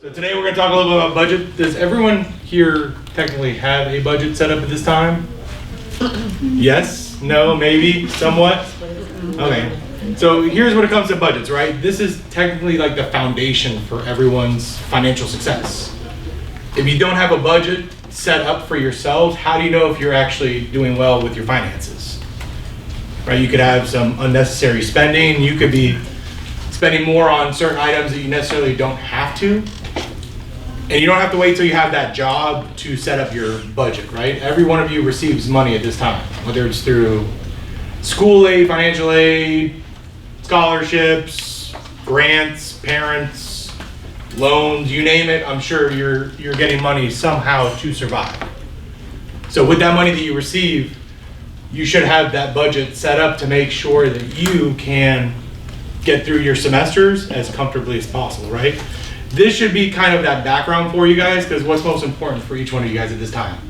So today we're going to talk a little bit about budget. Does everyone here technically have a budget set up at this time? Yes? No? Maybe? Somewhat? Okay. So here's what it comes to budgets, right? This is technically like the foundation for everyone's financial success. If you don't have a budget set up for yourselves, how do you know if you're actually doing well with your finances? Right? You could have some unnecessary spending. You could be spending more on certain items that you necessarily don't have to. And you don't have to wait till you have that job to set up your budget, right? Every one of you receives money at this time, whether it's through school aid, financial aid, scholarships, grants, parents, loans, you name it. I'm sure you're getting money somehow to survive. So with that money that you receive, you should have that budget set up to make sure that you can get through your semesters as comfortably as possible, right? This should be kind of that background for you guys, because what's most important for each one of you guys at this time?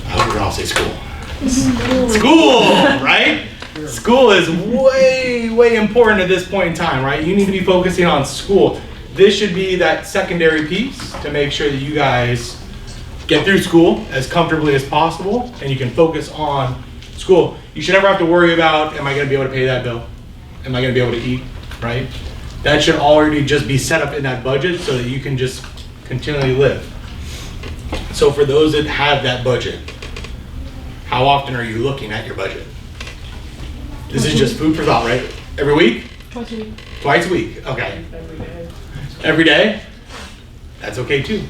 I hope you're all say school. School, right? School is way important at this point in time, right? You need to be focusing on school. This should be that secondary piece to make sure that you guys get through school as comfortably as possible and you can focus on school. You should never have to worry about, am I going to be able to pay that bill? Am I going to be able to eat, right? That should already just be set up in that budget so that you can just continually live. So for those that have that budget, how often are you looking at your budget? This is just food for thought, right? Every week? Twice a week. Twice a week, okay. Every day. Every day? That's okay too.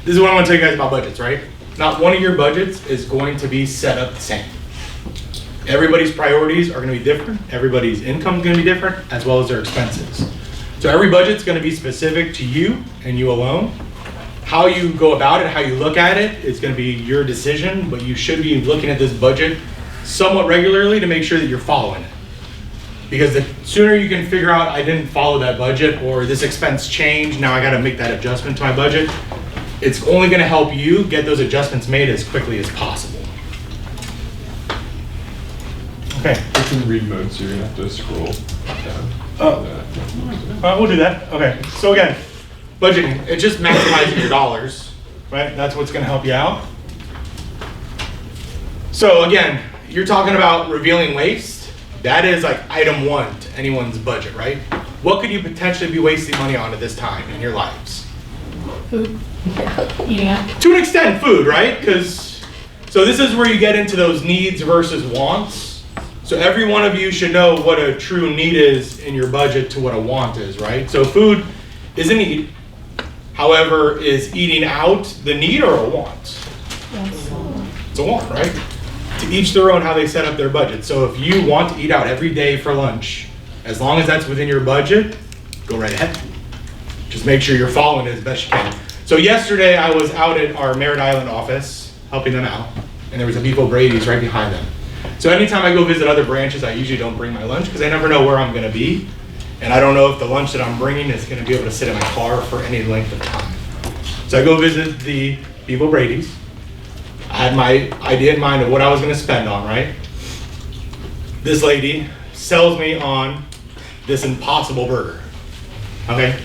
This is what I want to tell you guys about budgets, right? Not one of your budgets is going to be set up the same. Everybody's priorities are going to be different. Everybody's income is going to be different, as well as their expenses. So every budget's going to be specific to you and you alone. How you go about it, how you look at it, is going to be your decision, but you should be looking at this budget somewhat regularly to make sure that you're following it. Because the sooner you can figure out, I didn't follow that budget, or this expense changed, now I got to make that adjustment to my budget, it's only going to help you get those adjustments made as quickly as possible. Okay. It's in read mode, so you're gonna have to scroll down. We'll do that. Okay. So again, budgeting, it's just maximizing your dollars, right? That's what's gonna help you out. So again, you're talking about revealing waste. That is like item one to anyone's budget, right? What could you potentially be wasting money on at this time in your lives? Food. Eating out. To an extent, food, right? So this is where you get into those needs versus wants. So every one of you should know what a true need is in your budget to what a want is, right? So food is a need. However, is eating out the need or a want? Yes. It's a want, right? To each their own how they set up their budget. So if you want to eat out every day for lunch, as long as that's within your budget, go right ahead. Just make sure you're following it as best you can. So yesterday I was out at our Merritt Island office helping them out, and there was a Beef O'Brady's right behind them. So anytime I go visit other branches, I usually don't bring my lunch because I never know where I'm going to be. And I don't know if the lunch that I'm bringing is going to be able to sit in my car for any length of time. So I go visit the Beef O'Brady's. I had my idea in mind of what I was going to spend on, right? This lady sells me on this Impossible Burger. Okay?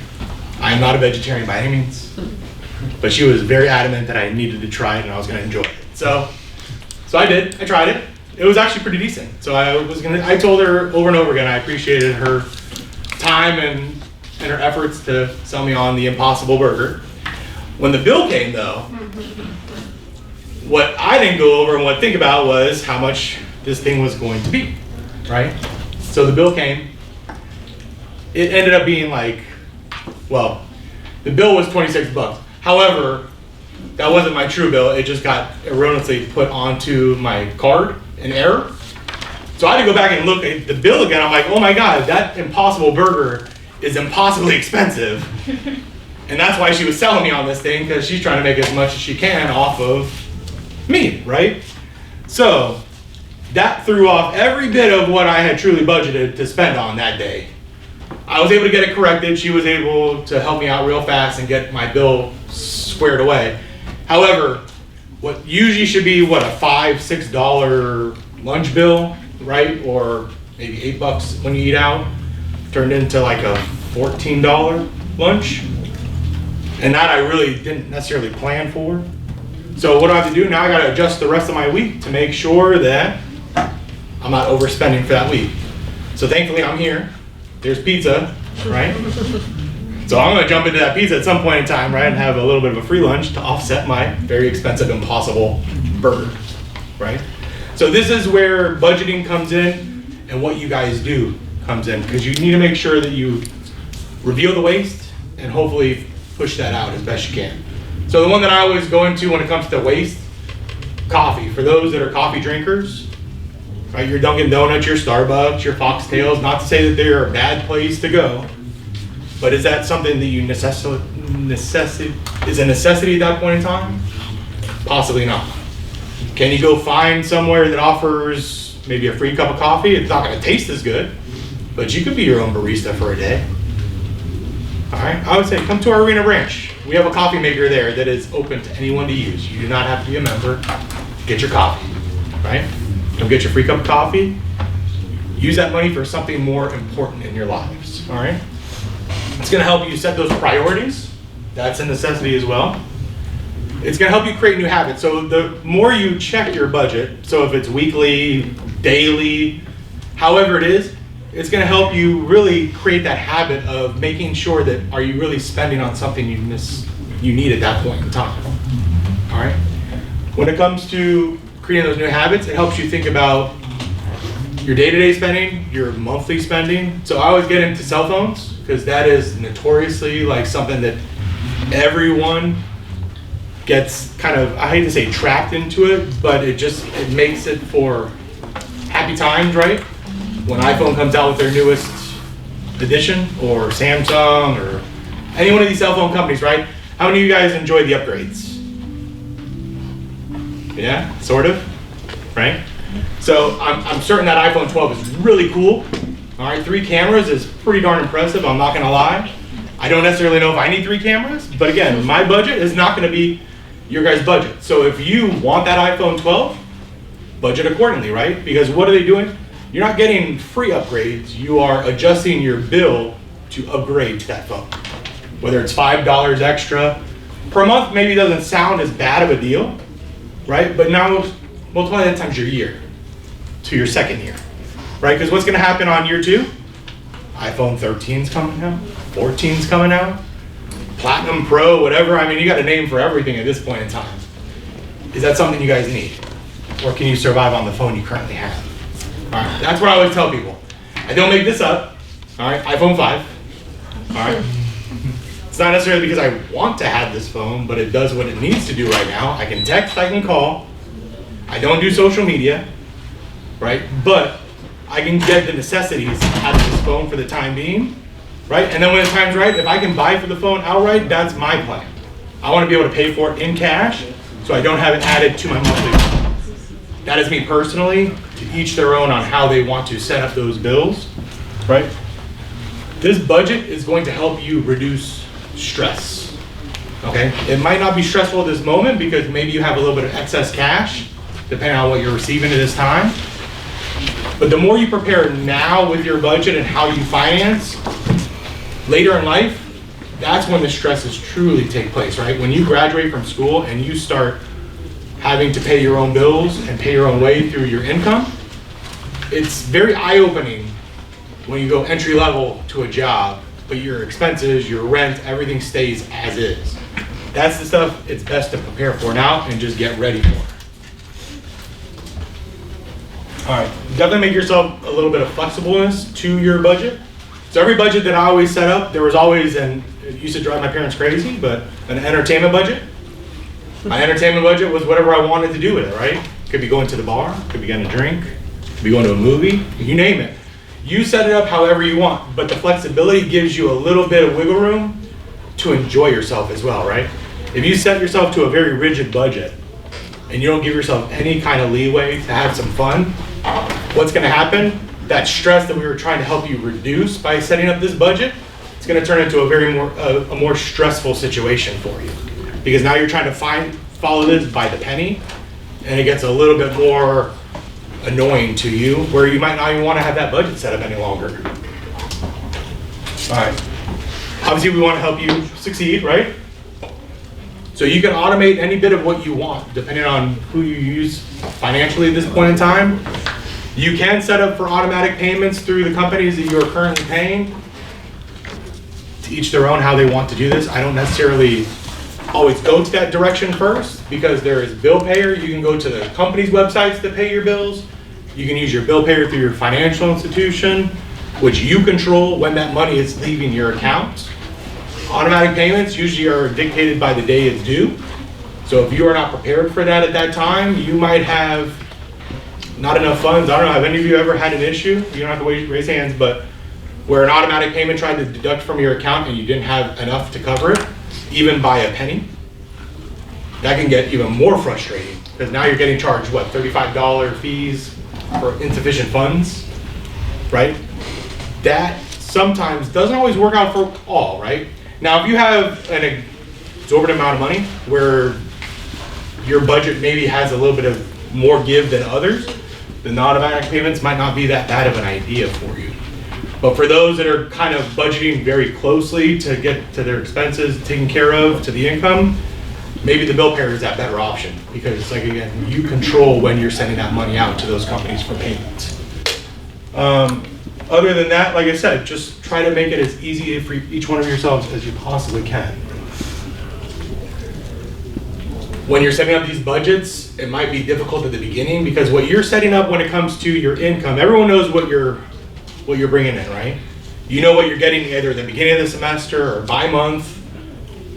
I am not a vegetarian by any means. But she was very adamant that I needed to try it and I was going to enjoy it. So I did. I tried it. It was actually pretty decent. So I told her over and over again I appreciated her time and her efforts to sell me on the Impossible Burger. When the bill came though, what I didn't go over and think about was how much this thing was going to be, right? So the bill came. It ended up being like, well, the bill was 26 bucks. However, that wasn't my true bill. It just got erroneously put onto my card in error. So I had to go back and look at the bill again. I'm like, oh my God, that Impossible Burger is impossibly expensive. And that's why she was selling me on this thing, because she's trying to make as much as she can off of me, right? So that threw off every bit of what I had truly budgeted to spend on that day. I was able to get it corrected. She was able to help me out real fast and get my bill squared away. However, what usually should be, what, a $5, $6 lunch bill, right? Or maybe $8 when you eat out, turned into like a $14 lunch. And that I really didn't necessarily plan for. So what do I have to do? Now I gotta adjust the rest of my week to make sure that I'm not overspending for that week. So thankfully I'm here. There's pizza, right? So I'm gonna jump into that pizza at some point in time, right? And have a little bit of a free lunch to offset my very expensive Impossible burger, right? So this is where budgeting comes in and what you guys do comes in, because you need to make sure that you reveal the waste and hopefully push that out as best you can. So the one that I always go into when it comes to waste, coffee. For those that are coffee drinkers, right? Your Dunkin' Donuts, your Starbucks, your Foxtails, not to say that they're a bad place to go, but is that something that you is a necessity at that point in time? Possibly not. Can you go find somewhere that offers maybe a free cup of coffee? It's not gonna taste as good, but you could be your own barista for a day. All right, I would say come to our Arena branch. We have a coffee maker there that is open to anyone to use. You do not have to be a member. Get your coffee, right? Come get your free cup of coffee. Use that money for something more important in your lives, all right? It's gonna help you set those priorities. That's a necessity as well. It's gonna help you create new habits. So the more you check your budget, so if it's weekly, daily, however it is, it's gonna help you really create that habit of making sure that are you really spending on something you need at that point in time, all right? When it comes to creating those new habits, it helps you think about your day-to-day spending, your monthly spending. So I always get into cell phones because that is notoriously like something that everyone gets kind of, I hate to say trapped into it, but it makes it for happy times, right? When iPhone comes out with their newest edition, or Samsung, or any one of these cell phone companies, right? How many of you guys enjoy the upgrades? Yeah, sort of, right? So I'm certain that iPhone 12 is really cool. All right, 3 cameras is pretty darn impressive, I'm not gonna lie. I don't necessarily know if I need 3 cameras, but again, my budget is not gonna be your guys' budget. So if you want that iPhone 12, budget accordingly, right? Because what are they doing? You're not getting free upgrades, you are adjusting your bill to upgrade to that phone. Whether it's $5 extra per month, maybe doesn't sound as bad of a deal, right? But now multiply that times your year to your second year, right? Because what's gonna happen on year 2? iPhone 13's coming out, 14's coming out, Platinum Pro, whatever. I mean, you got a name for everything at this point in time. Is that something you guys need? Or can you survive on the phone you currently have? All right, that's what I always tell people. I don't make this up, all right, iPhone 5, all right? It's not necessarily because I want to have this phone, but it does what it needs to do right now. I can text, I can call. I don't do social media, right? But I can get the necessities out of this phone for the time being, right? And then when the time's right, if I can buy for the phone outright, that's my plan. I want to be able to pay for it in cash, so I don't have it added to my monthly bill. That is me personally, to each their own on how they want to set up those bills, right? This budget is going to help you reduce stress, okay? It might not be stressful at this moment because maybe you have a little bit of excess cash, depending on what you're receiving at this time. But the more you prepare now with your budget and how you finance, later in life, that's when the stresses truly take place, right? When you graduate from school and you start having to pay your own bills and pay your own way through your income, it's very eye-opening when you go entry level to a job, but your expenses, your rent, everything stays as is. That's the stuff it's best to prepare for now and just get ready for. All right, definitely make yourself a little bit of flexibleness to your budget. So every budget that I always set up, there was always, and it used to drive my parents crazy, but an entertainment budget. My entertainment budget was whatever I wanted to do with it, right? Could be going to the bar, could be getting a drink, could be going to a movie, you name it. You set it up however you want, but the flexibility gives you a little bit of wiggle room to enjoy yourself as well, right? If you set yourself to a very rigid budget and you don't give yourself any kind of leeway to have some fun, what's gonna happen? That stress that we were trying to help you reduce by setting up this budget, it's gonna turn into a more stressful situation for you. Because now you're trying to follow this by the penny, and it gets a little bit more annoying to you, where you might not even want to have that budget set up any longer. All right. Obviously, we want to help you succeed, right? So you can automate any bit of what you want, depending on who you use financially at this point in time. You can set up for automatic payments through the companies that you are currently paying. To each their own how they want to do this. I don't necessarily always go to that direction first, because there is bill payer. You can go to the company's websites to pay your bills. You can use your bill payer through your financial institution, which you control when that money is leaving your account. Automatic payments usually are dictated by the day it's due. So if you are not prepared for that at that time, you might have not enough funds. I don't know, have any of you ever had an issue? You don't have to raise hands, but where an automatic payment tried to deduct from your account and you didn't have enough to cover it, even by a penny? That can get even more frustrating, because now you're getting charged, what, $35 fees for insufficient funds, right? That sometimes doesn't always work out for all, right? Now, if you have an exorbitant amount of money where your budget maybe has a little bit of more give than others, then the automatic payments might not be that bad of an idea for you. But for those that are kind of budgeting very closely to get to their expenses taken care of, to the income, maybe the bill payer is that better option, because, like, again, you control when you're sending that money out to those companies for payments. Other than that, like I said, just try to make it as easy for each one of yourselves as you possibly can. When you're setting up these budgets, it might be difficult at the beginning, because what you're setting up when it comes to your income, everyone knows what you're bringing in, right? You know what you're getting either at the beginning of the semester or by month,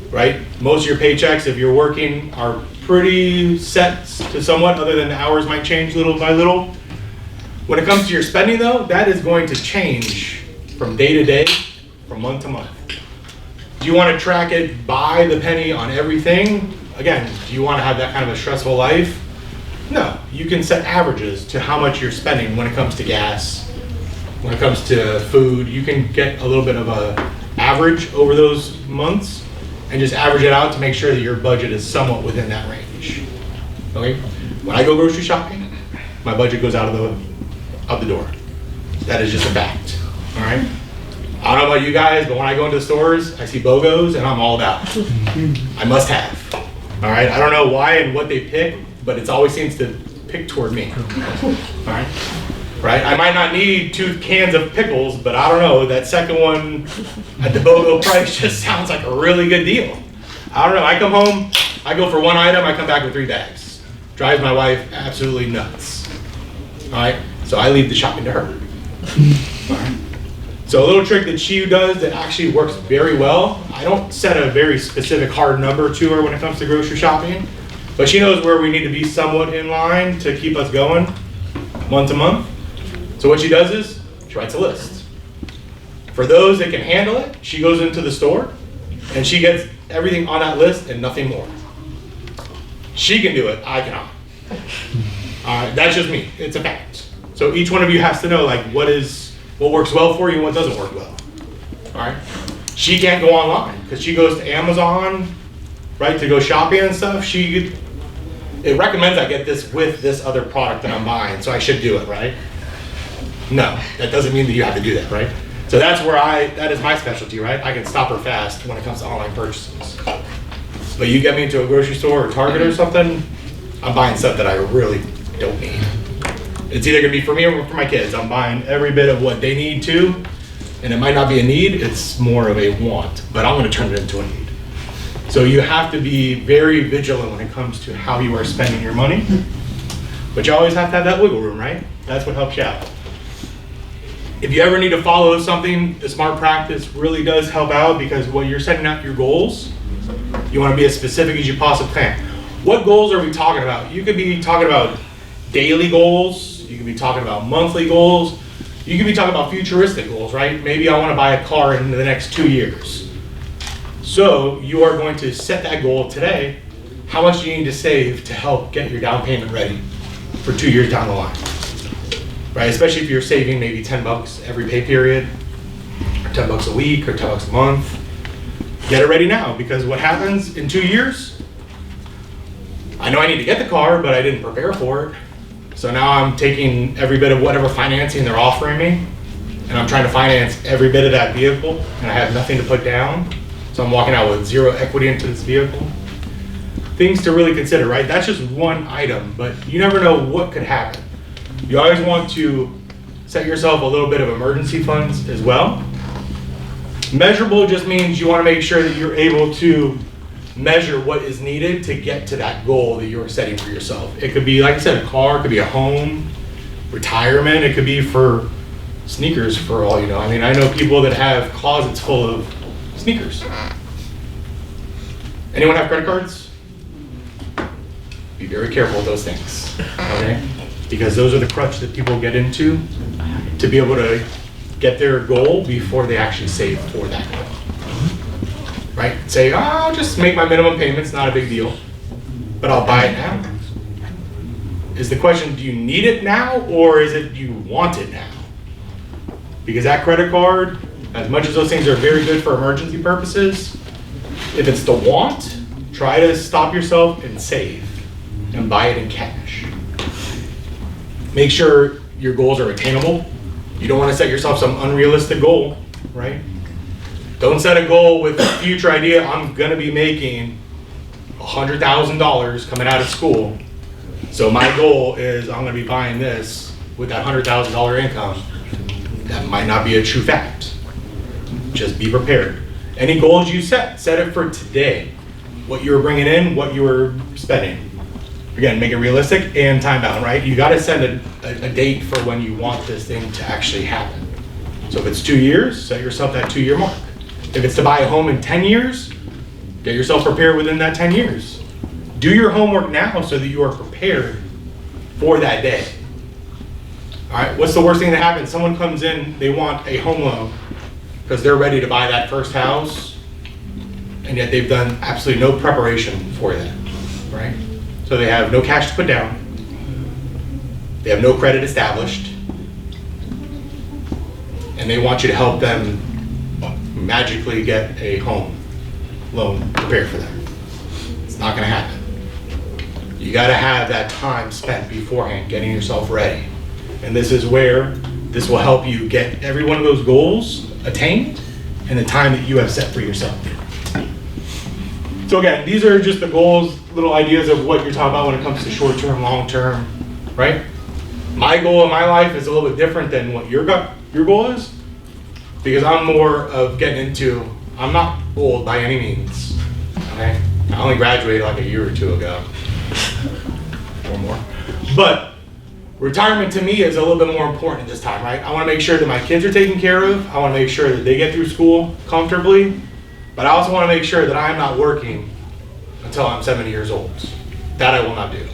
right? Most of your paychecks, if you're working, are pretty set to somewhat, other than the hours might change little by little. When it comes to your spending, though, that is going to change from day to day, from month to month. Do you want to track it by the penny on everything? Again, do you want to have that kind of a stressful life? No, you can set averages to how much you're spending when it comes to gas, when it comes to food. You can get a little bit of a average over those months and just average it out to make sure that your budget is somewhat within that range. Okay? When I go grocery shopping, my budget goes out the door. That is just a fact. All right? I don't know about you guys, but when I go into stores, I see BOGOs and I'm all about it. I must have. All right? I don't know why and what they pick, but it always seems to pick toward me. All right? Right? I might not need 2 cans of pickles, but I don't know, that second one at the BOGO price just sounds like a really good deal. I don't know, I come home, I go for 1 item, I come back with 3 bags. Drives my wife absolutely nuts. All right? So I leave the shopping to her. All right? So a little trick that she does that actually works very well, I don't set a very specific hard number to her when it comes to grocery shopping, but she knows where we need to be somewhat in line to keep us going month to month. So what she does is, she writes a list. For those that can handle it, she goes into the store and she gets everything on that list and nothing more. She can do it, I cannot. That's just me, it's a fact. So each one of you has to know, like, what works well for you and what doesn't work well. All right? She can't go online because she goes to Amazon, right, to go shopping and stuff. It recommends I get this with this other product that I'm buying, so I should do it, right? No, that doesn't mean that you have to do that, right? So that is my specialty, right? I can stop her fast when it comes to online purchases. But you get me into a grocery store or Target or something, I'm buying stuff that I really don't need. It's either gonna be for me or for my kids. I'm buying every bit of what they need too, and it might not be a need, it's more of a want, but I'm gonna turn it into a need. So you have to be very vigilant when it comes to how you are spending your money, but you always have to have that wiggle room, right? That's what helps you out. If you ever need to follow something, the smart practice really does help out, because when you're setting out your goals, you want to be as specific as you possibly can. What goals are we talking about? You could be talking about daily goals, you could be talking about monthly goals, you could be talking about futuristic goals, right? Maybe I want to buy a car in the next 2 years. So you are going to set that goal today. How much do you need to save to help get your down payment ready for 2 years down the line? Right, especially if you're saving maybe $10 every pay period, or $10 a week, or $10 a month. Get it ready now, because what happens in 2 years, I know I need to get the car, but I didn't prepare for it. So now I'm taking every bit of whatever financing they're offering me, and I'm trying to finance every bit of that vehicle, and I have nothing to put down, so I'm walking out with zero equity into this vehicle. Things to really consider, right? That's just one item, but you never know what could happen. You always want to set yourself a little bit of emergency funds as well. Measurable just means you want to make sure that you're able to measure what is needed to get to that goal that you're setting for yourself. It could be, like I said, a car, it could be a home, retirement, it could be for sneakers for all you know. I mean, I know people that have closets full of sneakers. Anyone have credit cards? Be very careful with those things, okay? Because those are the crutch that people get into to be able to get their goal before they actually save for that goal. Right? Say, oh, I'll just make my minimum payments, not a big deal, but I'll buy it now. Is the question, do you need it now, or is it you want it now? Because that credit card, as much as those things are very good for emergency purposes, if it's the want, try to stop yourself and save and buy it in cash. Make sure your goals are attainable. You don't want to set yourself some unrealistic goal, right? Don't set a goal with a future idea, I'm gonna be making $100,000 coming out of school. So my goal is I'm gonna be buying this with that $100,000 income. That might not be a true fact. Just be prepared. Any goals you set it for today. What you're bringing in, what you're spending. Again, make it realistic and time bound, right? You gotta set a date for when you want this thing to actually happen. So if it's 2 years, set yourself that 2-year mark. If it's to buy a home in 10 years, get yourself prepared within that 10 years. Do your homework now so that you are prepared for that day. All right, what's the worst thing that happens? Someone comes in, they want a home loan because they're ready to buy that first house, and yet they've done absolutely no preparation for that, right? So they have no cash to put down, they have no credit established, and they want you to help them magically get a home loan prepared for them. It's not gonna happen. You gotta have that time spent beforehand getting yourself ready. And this is where this will help you get every one of those goals attained in the time that you have set for yourself. So again, these are just the goals, little ideas of what you're talking about when it comes to short-term, long-term, right? My goal in my life is a little bit different than what your goal is, because I'm more of getting into, I'm not old by any means, okay? I only graduated like a year or two ago, or more. But retirement to me is a little bit more important at this time, right? I wanna make sure that my kids are taken care of, I wanna make sure that they get through school comfortably, but I also wanna make sure that I'm not working until I'm 70 years old. That I will not do.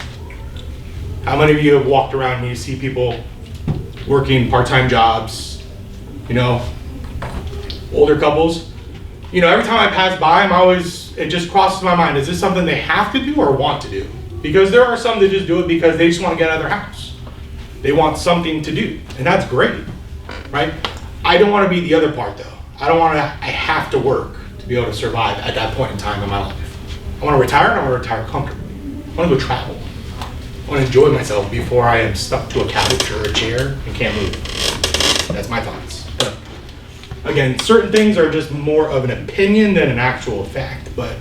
How many of you have walked around and you see people working part-time jobs, you know, older couples? You know, every time I pass by, it just crosses my mind, is this something they have to do or want to do? Because there are some that just do it because they just want to get out of their house. They want something to do, and that's great, right? I don't want to be the other part though. I have to work to be able to survive at that point in time in my life. I want to retire, and I want to retire comfortably. I want to go travel. I want to enjoy myself before I am stuck to a couch or a chair and can't move. That's my thoughts. But again, certain things are just more of an opinion than an actual fact, but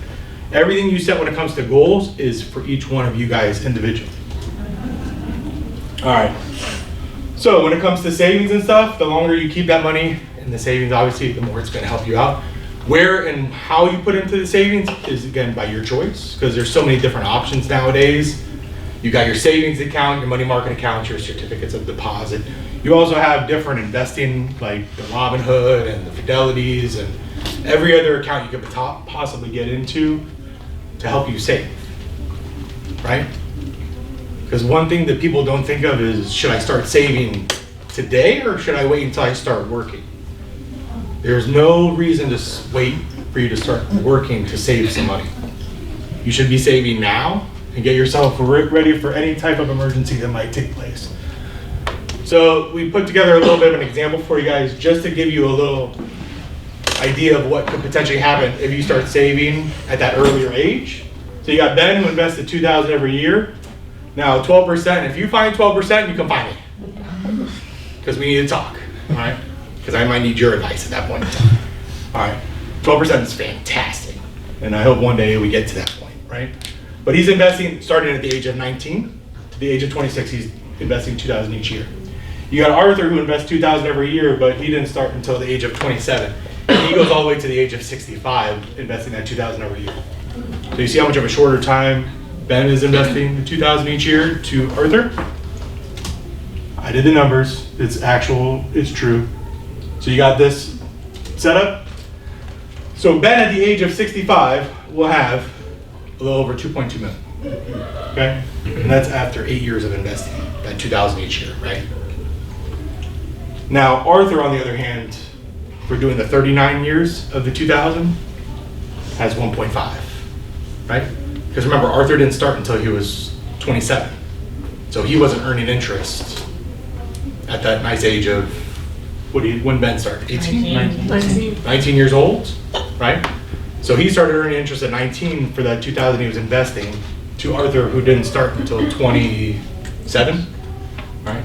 everything you set when it comes to goals is for each one of you guys individually. All right. So when it comes to savings and stuff, the longer you keep that money in the savings, obviously, the more it's going to help you out. Where and how you put into the savings is, again, by your choice, because there's so many different options nowadays. You got your savings account, your money market account, your certificates of deposit. You also have different investing, like the Robinhood and the Fidelities and every other account you could possibly get into to help you save, right? Because one thing that people don't think of is, should I start saving today or should I wait until I start working? There's no reason to wait for you to start working to save some money. You should be saving now and get yourself ready for any type of emergency that might take place. So we put together a little bit of an example for you guys just to give you a little idea of what could potentially happen if you start saving at that earlier age. So you got Ben who invested $2,000 every year. Now 12%, if you find 12%, you can find me. Because we need to talk, all right? because I might need your advice at that point in time. All right, 12% is fantastic, and I hope one day we get to that point, right? But he's investing starting at the age of 19 to the age of 26. He's investing $2,000 each year. You got Arthur who invests $2,000 every year, but he didn't start until the age of 27. And he goes all the way to the age of 65, investing that $2,000 every year. So you see how much of a shorter time Ben is investing the $2,000 each year to Arthur? I did the numbers. It's actual. It's true. So you got this set up. So Ben at the age of 65 will have a little over 2.2 million. Okay? And that's after 8 years of investing, that $2,000 each year, right? Now, Arthur, on the other hand, for doing the 39 years of the 2,000, has 1.5, right? Because remember, Arthur didn't start until he was 27. So he wasn't earning interest at that nice age of, when Ben started? 18? 19 years old, right? So he started earning interest at 19 for that 2,000 he was investing to Arthur, who didn't start until 27, right?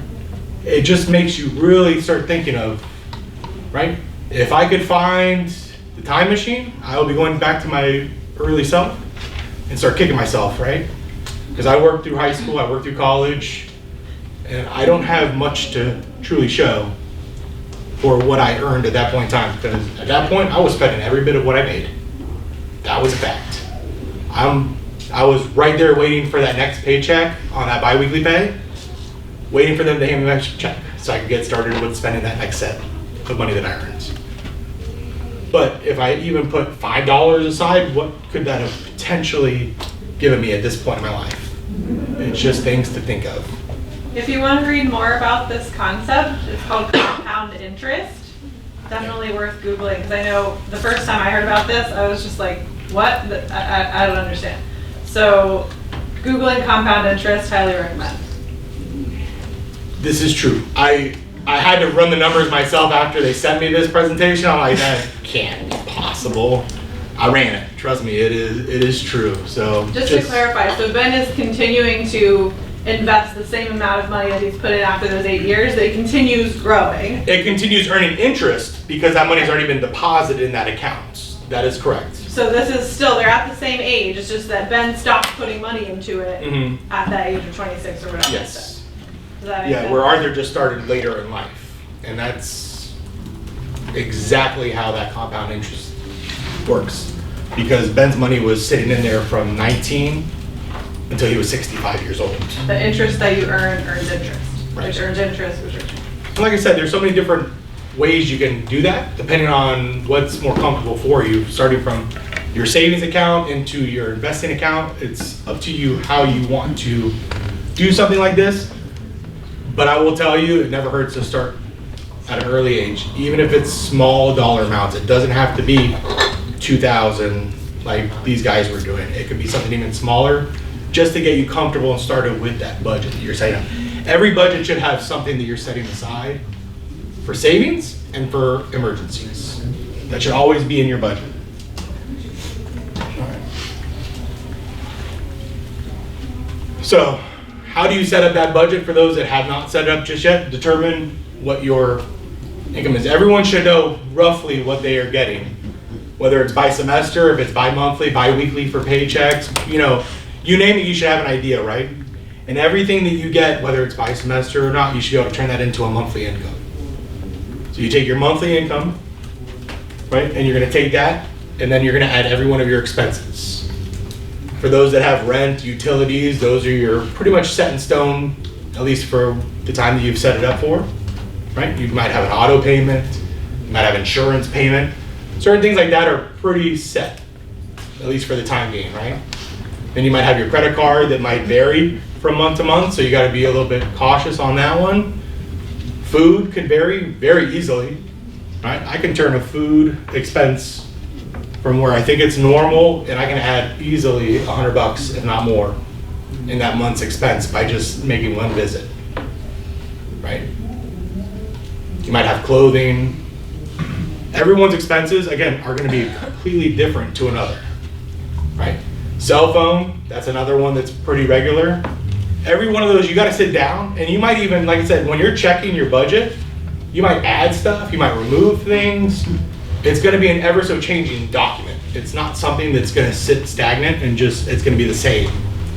It just makes you really start thinking of, right? If I could find the time machine, I will be going back to my early self and start kicking myself, right? Because I worked through high school, I worked through college, and I don't have much to truly show for what I earned at that point in time. Because at that point, I was spending every bit of what I made. That was a fact. I was right there waiting for that next paycheck on that biweekly pay, waiting for them to hand me my check so I could get started with spending that next set of money that I earned. But if I even put $5 aside, what could that have potentially given me at this point in my life? It's just things to think of. If you want to read more about this concept, it's called compound interest. Definitely worth Googling, because I know the first time I heard about this, I was just like, what? I don't understand. So Googling compound interest, highly recommend. This is true. I had to run the numbers myself after they sent me this presentation. I'm like, that can't be possible. I ran it. Trust me, it is true. So Just to clarify, so Ben is continuing to invest the same amount of money that he's put in after those 8 years. It continues growing. It continues earning interest because that money's already been deposited in that account. That is correct. So this is still, they're at the same age. It's just that Ben stopped putting money into it at that age of 26 or whatever. Yes. Does that make sense? Where Arthur just started later in life. And that's exactly how that compound interest works. Because Ben's money was sitting in there from 19 until he was 65 years old. The interest that you earn earns interest. Right. Which earns interest, which earns. And like I said, there's so many different ways you can do that, depending on what's more comfortable for you. Starting from your savings account into your investing account, it's up to you how you want to do something like this. But I will tell you, it never hurts to start at an early age, even if it's small dollar amounts. It doesn't have to be 2,000 like these guys were doing. It could be something even smaller, just to get you comfortable and started with that budget that you're setting up. Every budget should have something that you're setting aside for savings and for emergencies. That should always be in your budget. All right. So, how do you set up that budget for those that have not set it up just yet? Determine what your income is. Everyone should know roughly what they are getting, whether it's by semester, if it's bi-monthly, bi-weekly for paychecks, you name it, you should have an idea, right? And everything that you get, whether it's by semester or not, you should be able to turn that into a monthly income. So you take your monthly income, right, and you're gonna take that, and then you're gonna add every one of your expenses. For those that have rent, utilities, those are your pretty much set in stone, at least for the time that you've set it up for, right? You might have an auto payment, you might have insurance payment. Certain things like that are pretty set, at least for the time being, right? Then you might have your credit card that might vary from month to month, so you gotta be a little bit cautious on that one. Food could vary very easily, right? I can turn a food expense from where I think it's normal, and I can add easily $100, if not more, in that month's expense by just making one visit, right? You might have clothing. Everyone's expenses, again, are gonna be completely different to another, right? Cell phone, that's another one that's pretty regular. Every one of those, you gotta sit down, and you might even, like I said, when you're checking your budget, You might add stuff, you might remove things. It's gonna be an ever so changing document. It's not something that's gonna sit stagnant and just, it's gonna be the same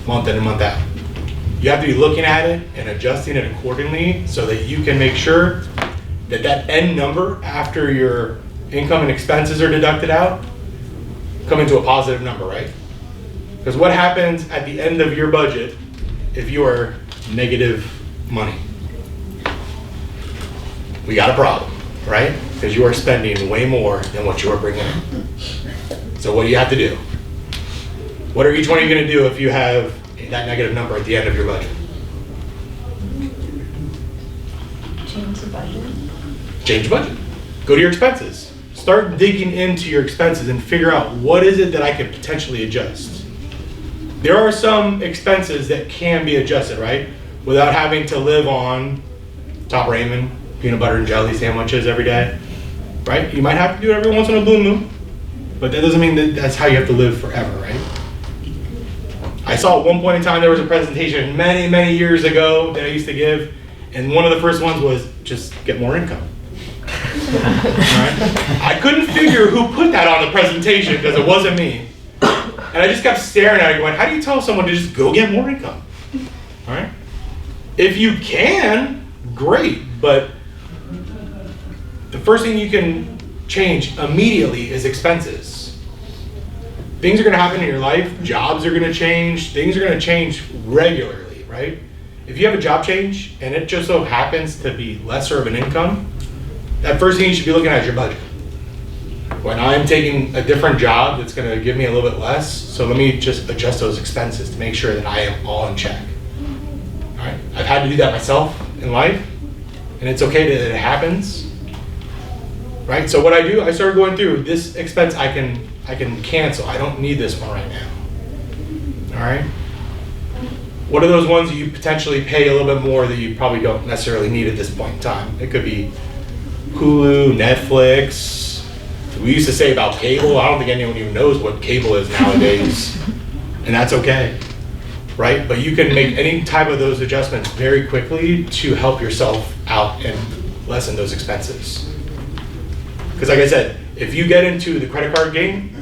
month in and month out. You have to be looking at it and adjusting it accordingly so that you can make sure that that end number after your income and expenses are deducted out come into a positive number, right? Because what happens at the end of your budget if you are negative money? We got a problem, right? Because you are spending way more than what you are bringing in. So what do you have to do? What are each one of you going to do if you have that negative number at the end of your budget? Change the budget. Change the budget. Go to your expenses. Start digging into your expenses and figure out what is it that I could potentially adjust. There are some expenses that can be adjusted, right? Without having to live on top ramen, peanut butter and jelly sandwiches every day, right? You might have to do it every once in a blue moon, but that doesn't mean that that's how you have to live forever, right? I saw at one point in time there was a presentation many, many years ago that I used to give, and one of the first ones was just get more income. Right? I couldn't figure who put that on the presentation because it wasn't me. And I just kept staring at it going, how do you tell someone to just go get more income? All right? If you can, great, but the first thing you can change immediately is expenses. Things are going to happen in your life, jobs are going to change, things are going to change regularly, right? If you have a job change and it just so happens to be lesser of an income, that first thing you should be looking at is your budget. When I'm taking a different job that's going to give me a little bit less, so let me just adjust those expenses to make sure that I am all in check. All right? I've had to do that myself in life, and it's okay that it happens. Right? So what I do, I started going through this expense I can cancel. I don't need this one right now. All right? What are those ones that you potentially pay a little bit more that you probably don't necessarily need at this point in time? It could be Hulu, Netflix. We used to say about cable. I don't think anyone even knows what cable is nowadays. And that's okay. Right? But you can make any type of those adjustments very quickly to help yourself out and lessen those expenses. Because like I said, if you get into the credit card game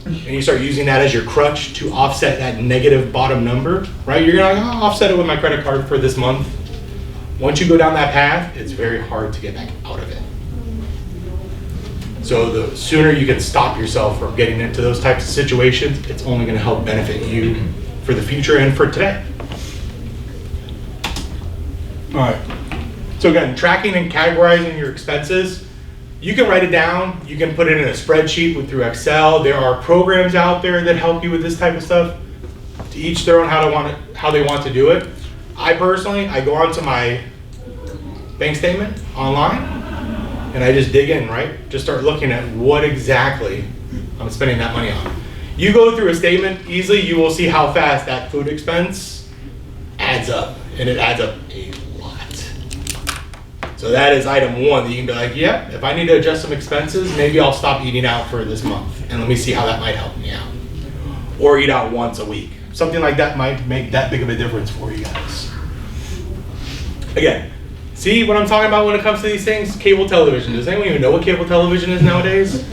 and you start using that as your crutch to offset that negative bottom number, right? You're gonna I'll offset it with my credit card for this month. Once you go down that path, it's very hard to get back out of it. So the sooner you can stop yourself from getting into those types of situations, it's only gonna help benefit you for the future and for today. All right. So again, tracking and categorizing your expenses. You can write it down. You can put it in a spreadsheet through Excel. There are programs out there that help you with this type of stuff. To each their own how they want to do it. I personally, I go onto my bank statement online and I just dig in, right? Just start looking at what exactly I'm spending that money on. You go through a statement easily, you will see how fast that food expense adds up, and it adds up a lot. So that is item one that you can be like, yeah, if I need to adjust some expenses, maybe I'll stop eating out for this month, and let me see how that might help me out. Or eat out once a week. Something like that might make that big of a difference for you guys. Again, see what I'm talking about when it comes to these things? Cable television. Does anyone even know what cable television is nowadays?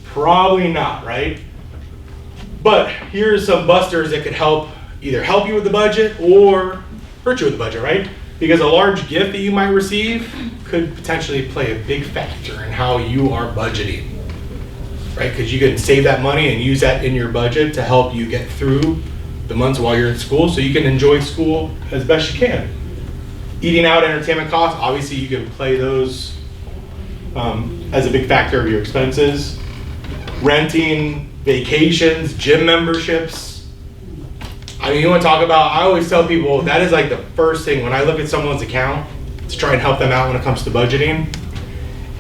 Probably not, right? But here's some busters that could either help you with the budget or hurt you with the budget, right? Because a large gift that you might receive could potentially play a big factor in how you are budgeting, right? Because you can save that money and use that in your budget to help you get through the months while you're in school so you can enjoy school as best you can. Eating out, entertainment costs, obviously you can play those as a big factor of your expenses. Renting, vacations, gym memberships. I mean, you want to talk about, I always tell people that is like the first thing when I look at someone's account to try and help them out when it comes to budgeting.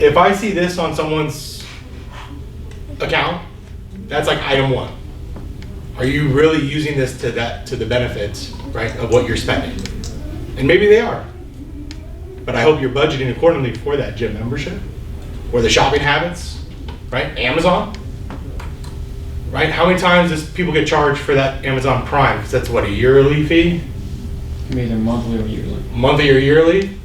If I see this on someone's account, that's like item one. Are you really using this to the benefits, right, of what you're spending? And maybe they are. But I hope you're budgeting accordingly for that gym membership or the shopping habits, right? Amazon. Right? How many times does people get charged for that Amazon Prime? Because that's what, a yearly fee? Either monthly or yearly. Monthly or yearly?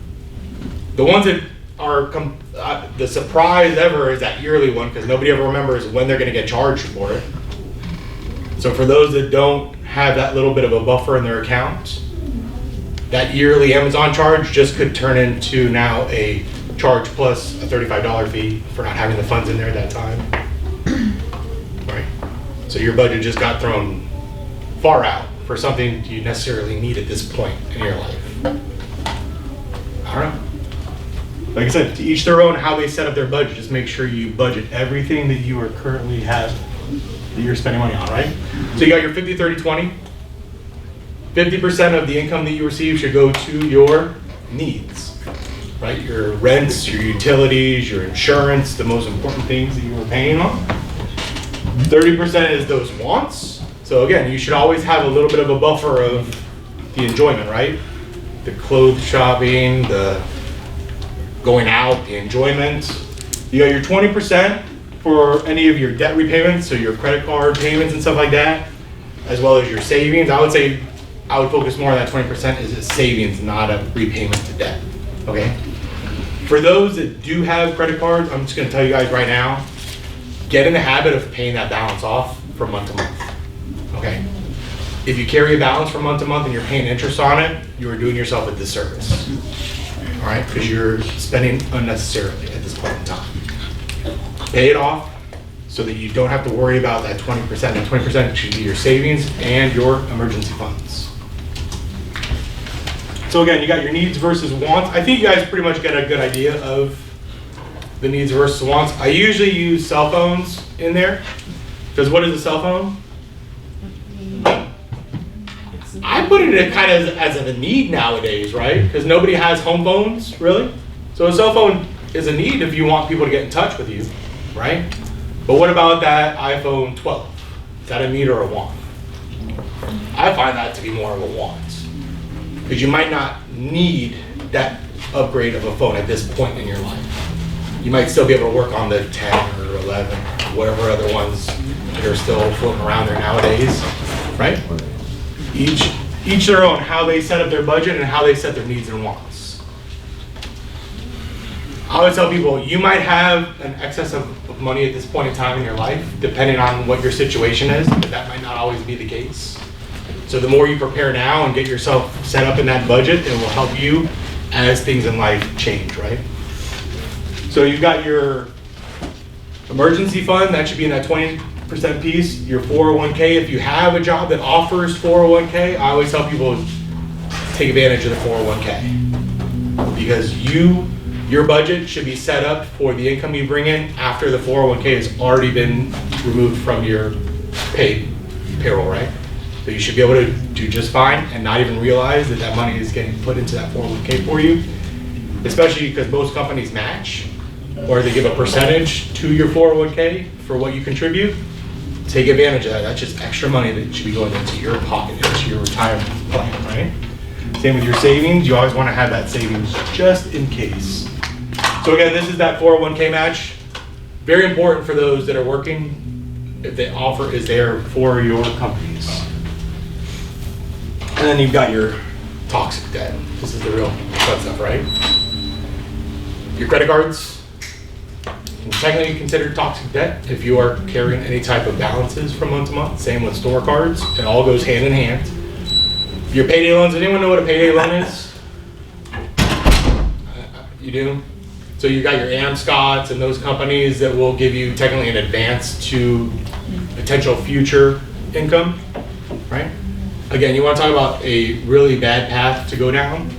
The ones that the surprise ever is that yearly one, because nobody ever remembers when they're going to get charged for it. So for those that don't have that little bit of a buffer in their account, that yearly Amazon charge just could turn into now a charge plus a $35 fee for not having the funds in there at that time. Right? So your budget just got thrown far out for something you necessarily need at this point in your life. I don't know. Like I said, to each their own how they set up their budget. Just make sure you budget everything that you are currently have that you're spending money on, right? So you got your 50, 30, 20. 50% of the income that you receive should go to your needs, right? Your rents, your utilities, your insurance, the most important things that you are paying on. 30% is those wants. So again, you should always have a little bit of a buffer of the enjoyment, right? The clothes shopping, the going out, the enjoyment. You got your 20% for any of your debt repayments, so your credit card payments and stuff like that, as well as your savings. I would say I would focus more on that 20% is a savings, not a repayment to debt, okay? For those that do have credit cards, I'm just gonna tell you guys right now, get in the habit of paying that balance off from month to month, okay? If you carry a balance from month to month and you're paying interest on it, you are doing yourself a disservice, all right? Because you're spending unnecessarily at this point in time. Pay it off so that you don't have to worry about that 20%. That 20% should be your savings and your emergency funds. So again, you got your needs versus wants. I think you guys pretty much get a good idea of the needs versus wants. I usually use cell phones in there, because what is a cell phone? I put it in kind of as a need nowadays, right? Because nobody has home phones, really. So a cell phone is a need if you want people to get in touch with you, right? But what about that iPhone 12? Is that a need or a want? I find that to be more of a want. Because you might not need that upgrade of a phone at this point in your life. You might still be able to work on the 10 or 11, whatever other ones that are still floating around there nowadays, right? Each their own, how they set up their budget and how they set their needs and wants. I always tell people, you might have an excess of money at this point in time in your life, depending on what your situation is, but that might not always be the case. So the more you prepare now and get yourself set up in that budget, it will help you as things in life change, right? So you've got your emergency fund, that should be in that 20% piece. Your 401k, if you have a job that offers 401k, I always tell people take advantage of the 401k. Because your budget should be set up for the income you bring in after the 401k has already been removed from your payroll, right? So you should be able to do just fine and not even realize that that money is getting put into that 401k for you, especially because most companies match or they give a percentage to your 401k for what you contribute. Take advantage of that. That's just extra money that should be going into your pocket, into your retirement plan, right? Same with your savings. You always want to have that savings just in case. So again, this is that 401k match. Very important for those that are working, if the offer is there for your companies. And then you've got your toxic debt. This is the real fun stuff, right? Your credit cards can technically be considered toxic debt if you are carrying any type of balances from month to month. Same with store cards. It all goes hand in hand. Your payday loans, does anyone know what a payday loan is? You do? So you got your Amscots and those companies that will give you technically an advance to potential future income, right? Again, you want to talk about a really bad path to go down.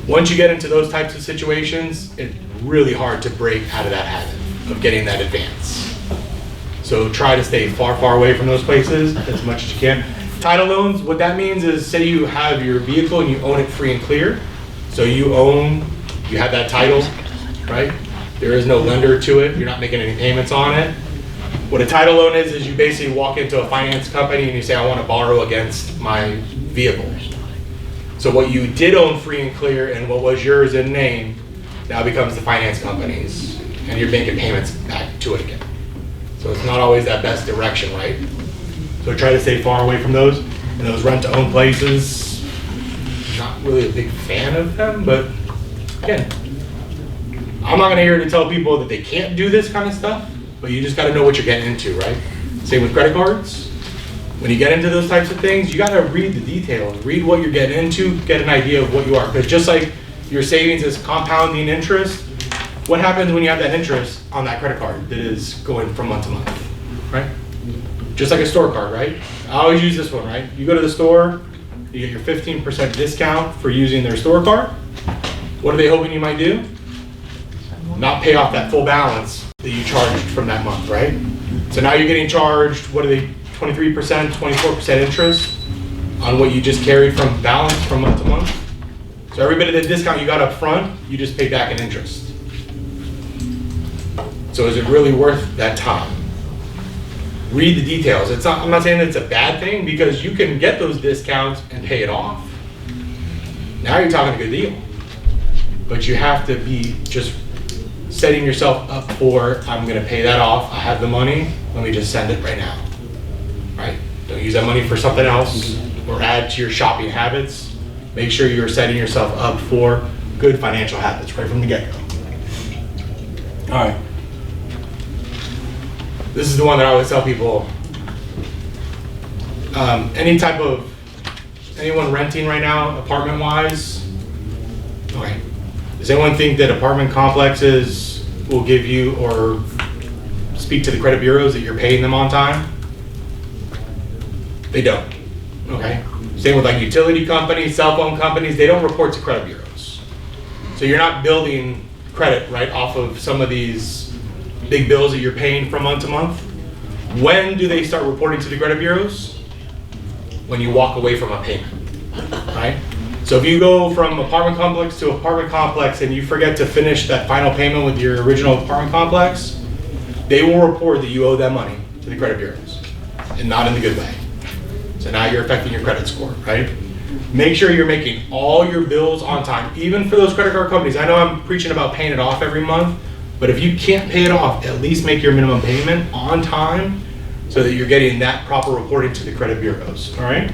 Once you get into those types of situations, it's really hard to break out of that habit of getting that advance. So try to stay far, far away from those places as much as you can. Title loans, what that means is say you have your vehicle and you own it free and clear. So you have that title, right? There is no lender to it. You're not making any payments on it. What a title loan is you basically walk into a finance company and you say, I want to borrow against my vehicle. So what you did own free and clear and what was yours in name now becomes the finance company's, and you're making payments back to it again. So it's not always that best direction, right? So try to stay far away from those. And those rent-to-own places, not really a big fan of them, but again, I'm not here to tell people that they can't do this kind of stuff, but you just got to know what you're getting into, right? Same with credit cards. When you get into those types of things, you got to read the details, read what you're getting into, get an idea of what you are. Because just like your savings is compounding interest, what happens when you have that interest on that credit card that is going from month to month, right? Just like a store card, right? I always use this one, right? You go to the store, you get your 15% discount for using their store card. What are they hoping you might do? Not pay off that full balance that you charged from that month, right? So now you're getting charged, what are they, 23%, 24% interest on what you just carried from balance from month to month. So every bit of the discount you got up front, you just pay back in interest. So is it really worth that time? Read the details. I'm not saying that it's a bad thing, because you can get those discounts and pay it off. Now you're talking a good deal. But you have to be just setting yourself up for, I'm gonna pay that off, I have the money, let me just send it right now, right? Don't use that money for something else or add to your shopping habits. Make sure you're setting yourself up for good financial habits right from the get-go. All right. This is the one that I always tell people, anyone renting right now, apartment-wise? Okay. Does anyone think that apartment complexes will give you or speak to the credit bureaus that you're paying them on time? They don't, okay? Same with like utility companies, cell phone companies, they don't report to credit bureaus. So you're not building credit right off of some of these big bills that you're paying from month to month. When do they start reporting to the credit bureaus? When you walk away from a payment, right? So if you go from apartment complex to apartment complex and you forget to finish that final payment with your original apartment complex, they will report that you owe them money to the credit bureaus, and not in the good way. So now you're affecting your credit score, right? Make sure you're making all your bills on time, even for those credit card companies. I know I'm preaching about paying it off every month, but if you can't pay it off, at least make your minimum payment on time so that you're getting that proper reporting to the credit bureaus, all right?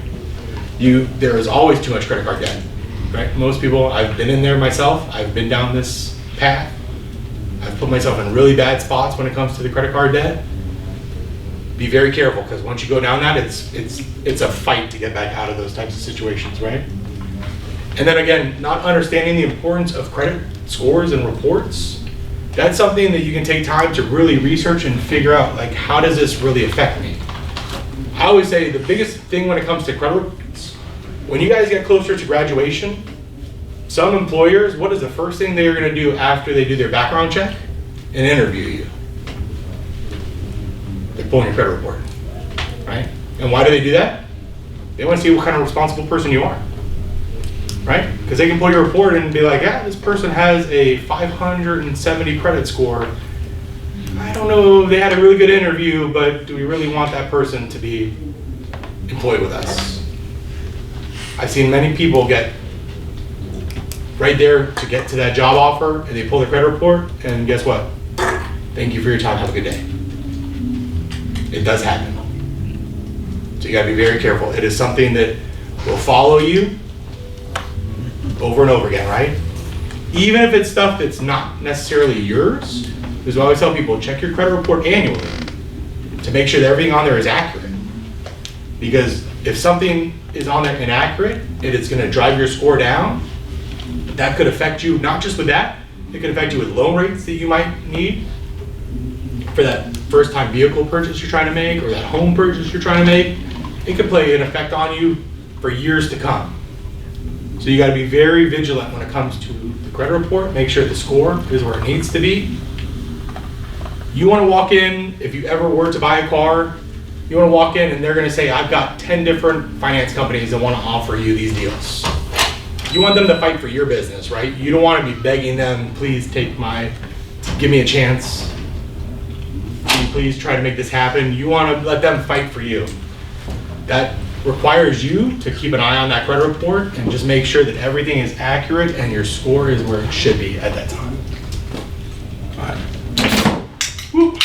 There is always too much credit card debt, right? Most people, I've been in there myself, I've been down this path. I've put myself in really bad spots when it comes to the credit card debt. Be very careful, because once you go down that, it's a fight to get back out of those types of situations, right? And then again, not understanding the importance of credit scores and reports, that's something that you can take time to really research and figure out, like, how does this really affect me? I always say the biggest thing when it comes to credit reports, when you guys get closer to graduation, some employers, what is the first thing they're gonna do after they do their background check? And interview you. They're pulling your credit report, right? And why do they do that? They want to see what kind of responsible person you are, right? Because they can pull your report and be like, yeah, this person has a 570 credit score. I don't know, they had a really good interview, but do we really want that person to be employed with us? I've seen many people get right there to get to that job offer, and they pull their credit report, and guess what? Thank you for your time, have a good day. It does happen. So you gotta be very careful. It is something that will follow you over and over again, right? Even if it's stuff that's not necessarily yours, because I always tell people, check your credit report annually to make sure that everything on there is accurate. Because if something is on there inaccurate, it is gonna drive your score down. That could affect you, not just with that, it could affect you with loan rates that you might need for that first time vehicle purchase you're trying to make, or that home purchase you're trying to make. It could play an effect on you for years to come. So you gotta be very vigilant when it comes to the credit report. Make sure the score is where it needs to be. You wanna walk in, if you ever were to buy a car, you wanna walk in and they're gonna say, I've got 10 different finance companies that wanna offer you these deals. You want them to fight for your business, right? You don't wanna be begging them, please give me a chance. Can you please try to make this happen? You wanna let them fight for you. That requires you to keep an eye on that credit report and just make sure that everything is accurate and your score is where it should be at that time. All right. Woo.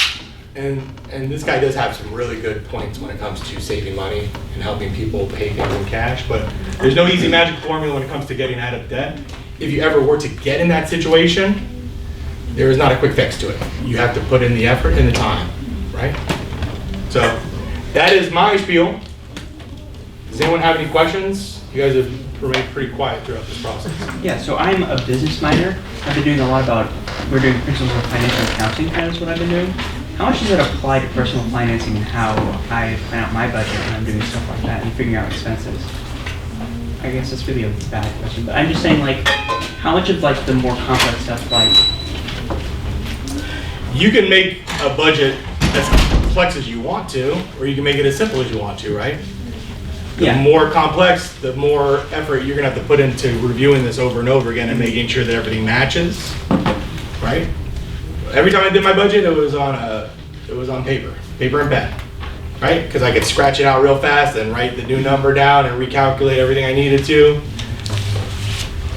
And this guy does have some really good points when it comes to saving money and helping people pay things in cash, but there's no easy magic formula when it comes to getting out of debt. If you ever were to get in that situation, There is not a quick fix to it. You have to put in the effort and the time, right? So that is my spiel. Does anyone have any questions? You guys have remained pretty quiet throughout this process. Yeah, so I'm a business minor. I've been doing a lot about, we're doing principles of financial accounting, kind of is what I've been doing. How much does it apply to personal financing and how I plan out my budget when I'm doing stuff like that and figuring out expenses? I guess that's really a bad question, but I'm just saying, like, how much of like the more complex stuff, like, You can make a budget as complex as you want to, or you can make it as simple as you want to, right? The Yeah. more complex, the more effort you're gonna have to put into reviewing this over and over again and making sure that everything matches, right? Every time I did my budget, it was on paper and pen, right? Because I could scratch it out real fast and write the new number down and recalculate everything I needed to.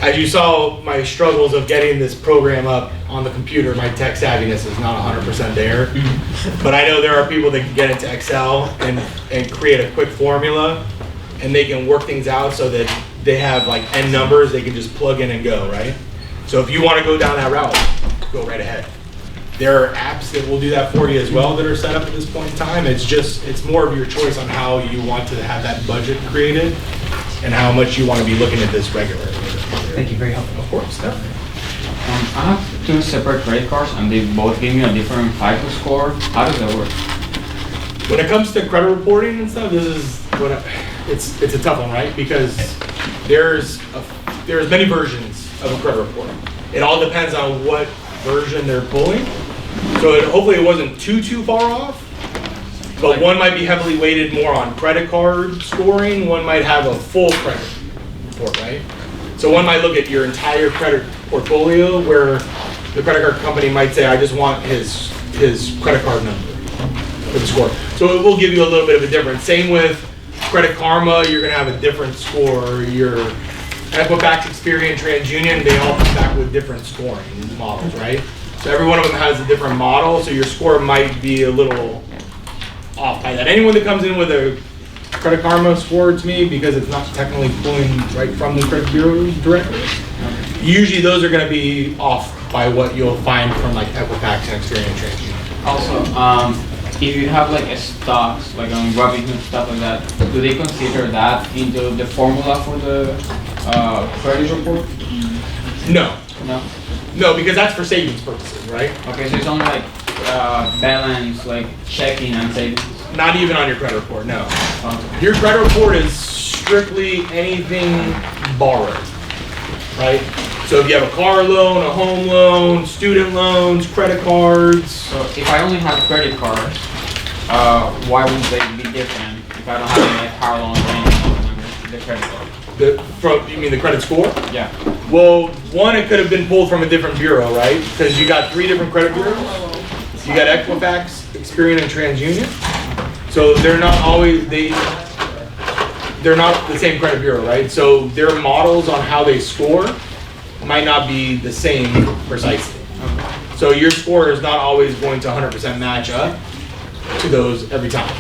As you saw, my struggles of getting this program up on the computer, my tech savviness is not 100% there. But I know there are people that can get into Excel and create a quick formula, and they can work things out so that they have like n numbers they can just plug in and go, right? So if you want to go down that route, go right ahead. There are apps that will do that for you as well that are set up at this point in time. It's more of your choice on how you want to have that budget created and how much you want to be looking at this regularly. thank you, very helpful. Of course, yeah. I have two separate credit cards and they both give me a different FICO score. How does that work? When it comes to credit reporting and stuff, it's a tough one, right? Because there's many versions of a credit report. It all depends on what version they're pulling. So hopefully it wasn't too far off. But one might be heavily weighted more on credit card scoring. One might have a full credit report, right? So one might look at your entire credit portfolio, where the credit card company might say, I just want his credit card number for the score. So it will give you a little bit of a difference. Same with Credit Karma, you're gonna have a different score. Your Equifax, Experian, TransUnion, they all come back with different scoring models, right? So every one of them has a different model, so your score might be a little off by that. Anyone that comes in with a Credit Karma score to me, because it's not technically pulling right from the credit bureaus directly, usually those are gonna be off by what you'll find from like Equifax and Experian, TransUnion. Also, if you have like stocks, like on Robinhood, stuff like that, do they consider that into the formula for the credit report? No, No? no, because that's for savings purposes, right? Okay, so it's only like balance, like checking and savings. Not even on your credit report, no. Okay. Your credit report is strictly anything borrowed, right? So if you have a car loan, a home loan, student loans, credit cards. So if I only have credit cards, why would they be different if I don't have any like car loans or anything else on the credit card? You mean the credit score? Yeah. Well, one, it could have been pulled from a different bureau, right? Because you got 3 different credit bureaus. You got Equifax, Experian, and TransUnion. So they're not the same credit bureau, right? So their models on how they score might not be the same precisely. So your score is not always going to 100% match up to those every time.